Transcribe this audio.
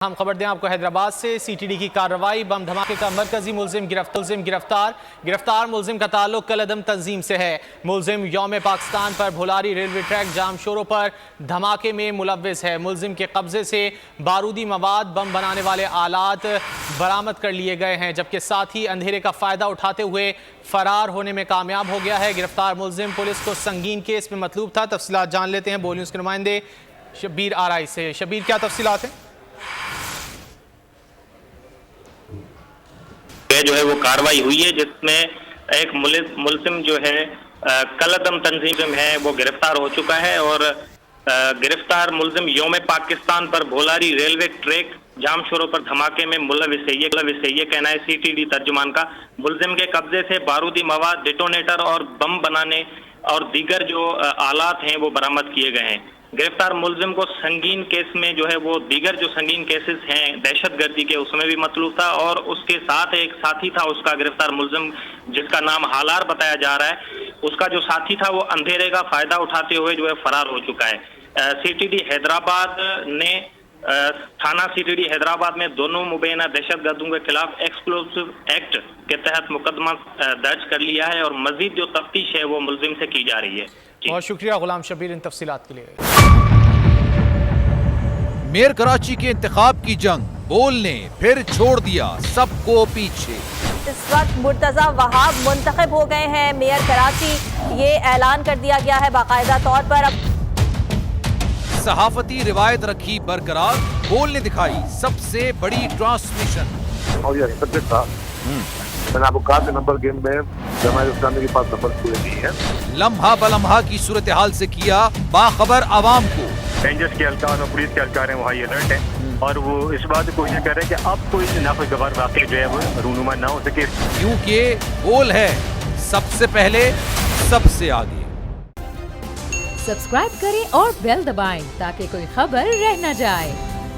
हम खबर दें आपको हैदराबाद से। सीटीडी की कार्रवाई, बम धमाके का मरकजी मुलजिम गिरफ्तार। मुलजिम का ताल्लुक कलअदम तंजीम से है। मुलजिम यौम पाकिस्तान पर भोलारी रेलवे ट्रैक जाम शोरों पर धमाके में मुलव्विस है। मुलजिम के कब्जे से बारूदी मवाद, बम बनाने वाले आलात बरामद कर लिए गए हैं, जबकि साथ ही अंधेरे का फायदा उठाते हुए फरार होने में कामयाब हो गया है। गिरफ्तार मुलजिम पुलिस को संगीन केस में मतलूब था। तफसीलात जान लेते हैं बोल न्यूज़ के नुमाइंदे शब्बीर आरआई से। शब्बीर, क्या तफसीलात हैं? जो है वो कार्रवाई हुई है, जिसमें एक मुलजिम जो है कलअदम तंजीम है वो गिरफ्तार हो चुका है। और गिरफ्तार मुलजिम यौम पाकिस्तान पर भोलारी रेलवे ट्रैक जाम शोरों पर धमाके में मुलव्विस है। ये कहना है सीटीडी तर्जुमान का। मुलजिम के कब्जे से बारूदी मवाद, डिटोनेटर और बम बनाने और दीगर जो आलात हैं वो बरामद किए गए हैं। गिरफ्तार मुलजिम को संगीन केस में जो है वो दीगर जो संगीन केसेस हैं दहशतगर्दी के, उसमें भी मतलूब था। और उसके साथ एक साथी था उसका, गिरफ्तार मुलजिम जिसका नाम हालार बताया जा रहा है, उसका जो साथी था वो अंधेरे का फायदा उठाते हुए जो है फरार हो चुका है। सीटीडी हैदराबाद ने थाना सीटीडी हैदराबाद में दोनों मुबैना दहशतगर्दों के खिलाफ एक्सप्लोसिव एक्ट के तहत मुकदमा दर्ज कर लिया है और मजीद जो तफ्तीश है वो मुलजिम से की जा रही है। बहुत शुक्रिया गुलाम शबीर इन तफसीलात के लिए। मेयर कराची के इंतखाब की जंग, बोल ने फिर छोड़ दिया सबको पीछे। इस वक्त मुर्तजा वहाब मुंतखब हो गए हैं मेयर कराची, ये ऐलान कर दिया गया है बाकायदा तौर पर। अब सहाफती रिवायत रखी बरकरार, बोल ने दिखाई सबसे बड़ी ट्रांसमिशन। और ये एक्सपेक्टेड था। मैंने आपको कहा कि नंबर गेम में जमात इस्लामी के पास नंबर पूरे नहीं है। लम्हा बलम्हा की सूरत हाल से किया बाखबर आवाम को। रेंजर्स के एहलकार और पुलिस के एहलकार हैं वो हाई अलर्ट है और वो इस बात की कोशिश कर रहे हैं कि अब कोई नाखुशगवार वाक़या जो है वो रूनुमा ना हो सके, क्योंकि बोल है सबसे पहले सबसे आगे। सब्सक्राइब करें और बेल दबाएं ताकि कोई खबर रह न जाए।